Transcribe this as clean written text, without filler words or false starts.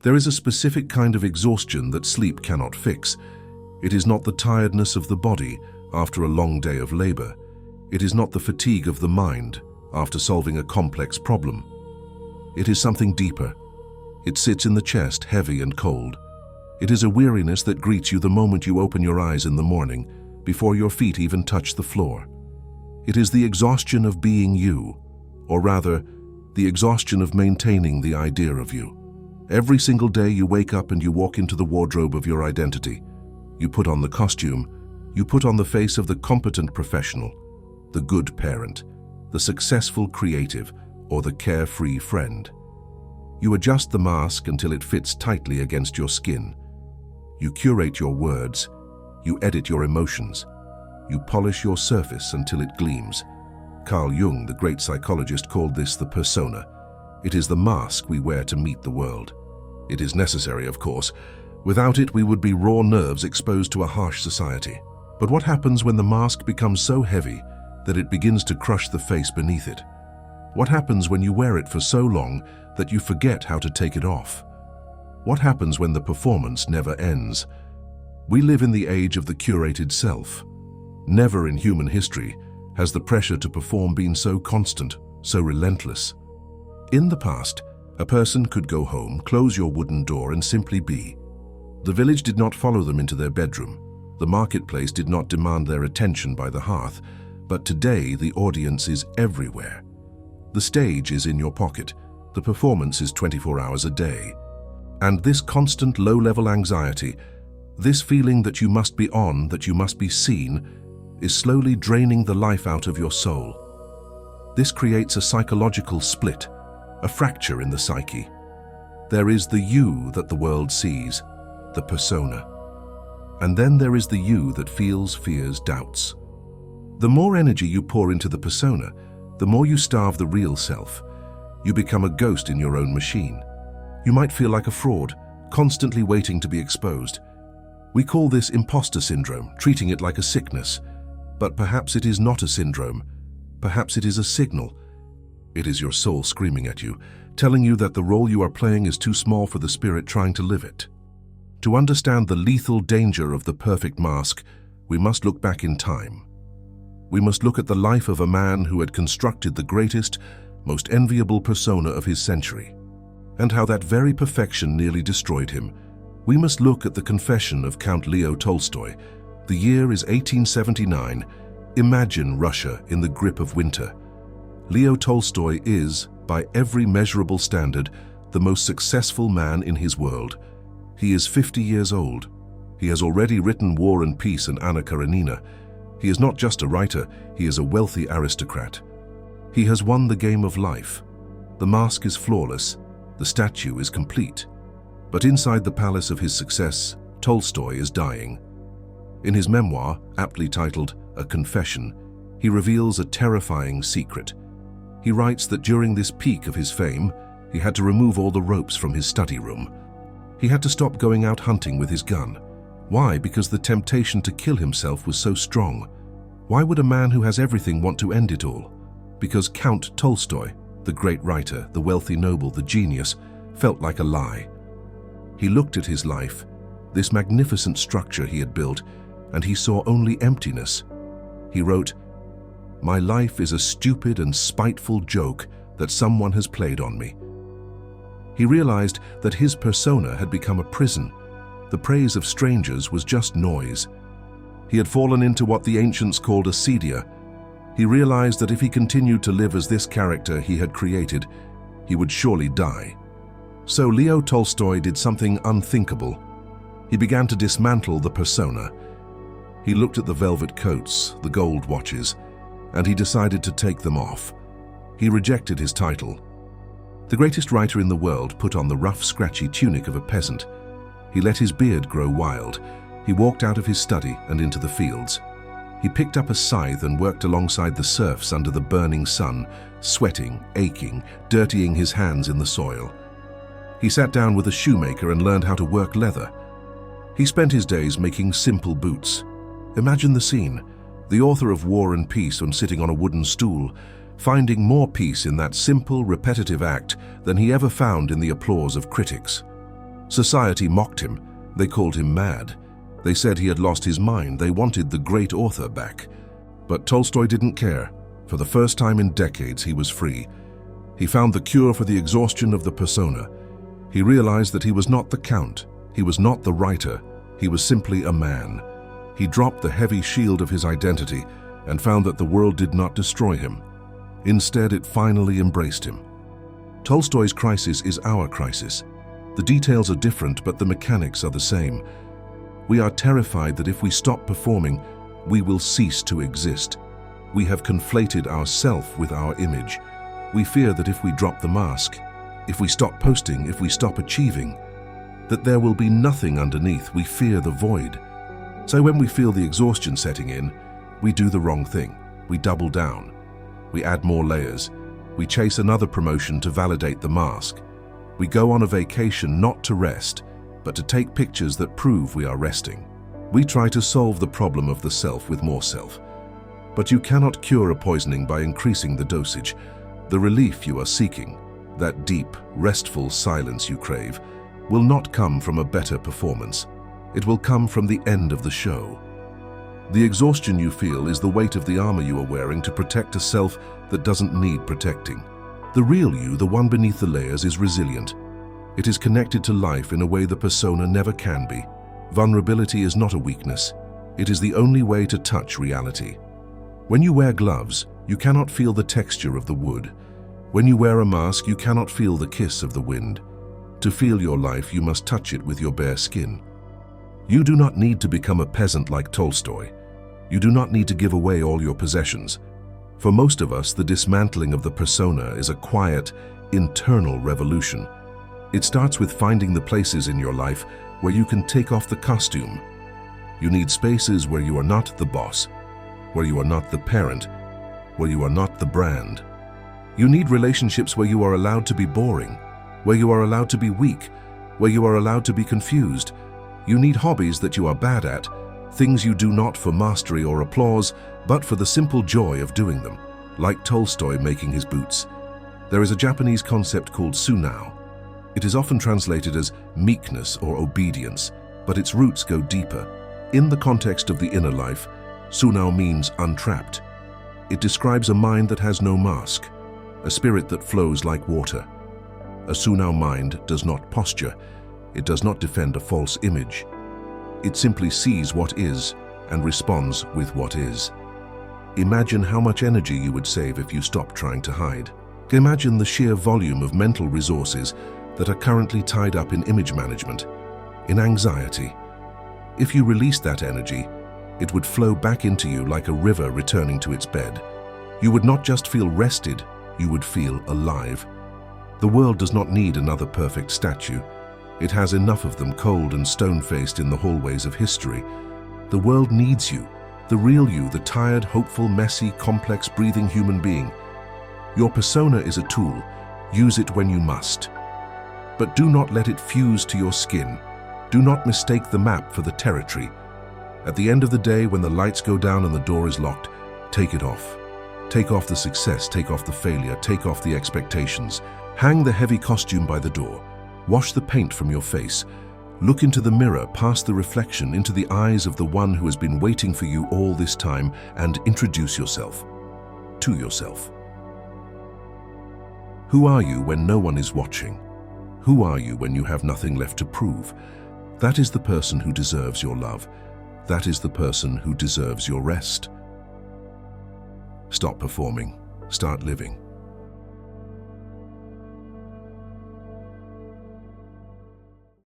There is a specific kind of exhaustion that sleep cannot fix. It is not the tiredness of the body after a long day of labor. It is not the fatigue of the mind after solving a complex problem. It is something deeper. It sits in the chest, heavy and cold. It is a weariness that greets you the moment you open your eyes in the morning, before your feet even touch the floor. It is the exhaustion of being you, or rather, the exhaustion of maintaining the idea of you. Every single day you wake up and you walk into the wardrobe of your identity. You put on the costume, you put on the face of the competent professional, the good parent, the successful creative, or the carefree friend. You adjust the mask until it fits tightly against your skin. You curate your words, you edit your emotions, you polish your surface until it gleams. Carl Jung, the great psychologist, called this the persona. It is the mask we wear to meet the world. It is necessary, of course. Without it, we would be raw nerves exposed to a harsh society. But what happens when the mask becomes so heavy that it begins to crush the face beneath it? What happens when you wear it for so long that you forget how to take it off? What happens when the performance never ends? We live in the age of the curated self. Never in human history has the pressure to perform been so constant, so relentless. In the past, a person could go home, close your wooden door, and simply be. The village did not follow them into their bedroom. The marketplace did not demand their attention by the hearth. But today, the audience is everywhere. The stage is in your pocket. The performance is 24 hours a day. And this constant low-level anxiety, this feeling that you must be on, that you must be seen, is slowly draining the life out of your soul. This creates a psychological split, a fracture in the psyche. There is the you that the world sees, the persona. And then there is the you that feels, fears, doubts. The more energy you pour into the persona, the more you starve the real self. You become a ghost in your own machine. You might feel like a fraud, constantly waiting to be exposed. We call this imposter syndrome, treating it like a sickness. But perhaps it is not a syndrome. Perhaps it is a signal. It is your soul screaming at you, telling you that the role you are playing is too small for the spirit trying to live it. To understand the lethal danger of the perfect mask, we must look back in time. We must look at the life of a man who had constructed the greatest, most enviable persona of his century, and how that very perfection nearly destroyed him. We must look at the confession of Count Leo Tolstoy. The year is 1879. Imagine Russia in the grip of winter. Leo Tolstoy is, by every measurable standard, the most successful man in his world. He is 50 years old. He has already written War and Peace and Anna Karenina. He is not just a writer, he is a wealthy aristocrat. He has won the game of life. The mask is flawless, the statue is complete. But inside the palace of his success, Tolstoy is dying. In his memoir, aptly titled A Confession, he reveals a terrifying secret. He writes that during this peak of his fame, he had to remove all the ropes from his study room. He had to stop going out hunting with his gun. Why? Because the temptation to kill himself was so strong. Why would a man who has everything want to end it all? Because Count Tolstoy, the great writer, the wealthy noble, the genius, felt like a lie. He looked at his life, this magnificent structure he had built, and he saw only emptiness. He wrote, "My life is a stupid and spiteful joke that someone has played on me." He realized that his persona had become a prison. The praise of strangers was just noise. He had fallen into what the ancients called acedia. He realized that if he continued to live as this character he had created, he would surely die. So Leo Tolstoy did something unthinkable. He began to dismantle the persona. He looked at the velvet coats, the gold watches, and he decided to take them off. He rejected his title. The greatest writer in the world put on the rough, scratchy tunic of a peasant. He let his beard grow wild. He walked out of his study and into the fields. He picked up a scythe and worked alongside the serfs under the burning sun, sweating, aching, dirtying his hands in the soil. He sat down with a shoemaker and learned how to work leather. He spent his days making simple boots. Imagine the scene. The author of War and Peace and sitting on a wooden stool, finding more peace in that simple, repetitive act than he ever found in the applause of critics. Society mocked him. They called him mad. They said he had lost his mind. They wanted the great author back. But Tolstoy didn't care. For the first time in decades, he was free. He found the cure for the exhaustion of the persona. He realized that he was not the count. He was not the writer. He was simply a man. He dropped the heavy shield of his identity and found that the world did not destroy him. Instead, it finally embraced him. Tolstoy's crisis is our crisis. The details are different, but the mechanics are the same. We are terrified that if we stop performing, we will cease to exist. We have conflated our self with our image. We fear that if we drop the mask, if we stop posting, if we stop achieving, that there will be nothing underneath. We fear the void. So when we feel the exhaustion setting in, we do the wrong thing. We double down. We add more layers. We chase another promotion to validate the mask. We go on a vacation not to rest, but to take pictures that prove we are resting. We try to solve the problem of the self with more self. But you cannot cure a poisoning by increasing the dosage. The relief you are seeking, that deep, restful silence you crave, will not come from a better performance. It will come from the end of the show. The exhaustion you feel is the weight of the armor you are wearing to protect a self that doesn't need protecting. The real you, the one beneath the layers, is resilient. It is connected to life in a way the persona never can be. Vulnerability is not a weakness. It is the only way to touch reality. When you wear gloves, you cannot feel the texture of the wood. When you wear a mask, you cannot feel the kiss of the wind. To feel your life, you must touch it with your bare skin. You do not need to become a peasant like Tolstoy. You do not need to give away all your possessions. For most of us, the dismantling of the persona is a quiet, internal revolution. It starts with finding the places in your life where you can take off the costume. You need spaces where you are not the boss, where you are not the parent, where you are not the brand. You need relationships where you are allowed to be boring, where you are allowed to be weak, where you are allowed to be confused. You need hobbies that you are bad at, things you do not for mastery or applause, but for the simple joy of doing them, like Tolstoy making his boots. There is a Japanese concept called Sunao. It is often translated as meekness or obedience, but its roots go deeper. In the context of the inner life, Sunao means untrapped. It describes a mind that has no mask, a spirit that flows like water. A Sunao mind does not posture. It does not defend a false image. It simply sees what is and responds with what is. Imagine how much energy you would save if you stopped trying to hide. Imagine the sheer volume of mental resources that are currently tied up in image management, in anxiety. If you released that energy, it would flow back into you like a river returning to its bed. You would not just feel rested, you would feel alive. The world does not need another perfect statue. It has enough of them cold and stone-faced in the hallways of history. The world needs you, the real you, the tired, hopeful, messy, complex, breathing human being. Your persona is a tool. Use it when you must. But do not let it fuse to your skin. Do not mistake the map for the territory. At the end of the day, when the lights go down and the door is locked, take it off. Take off the success, take off the failure, take off the expectations. Hang the heavy costume by the door. Wash the paint from your face. Look into the mirror, past the reflection, into the eyes of the one who has been waiting for you all this time, and introduce yourself to yourself. Who are you when no one is watching? Who are you when you have nothing left to prove? That is the person who deserves your love. That is the person who deserves your rest. Stop performing. Start living.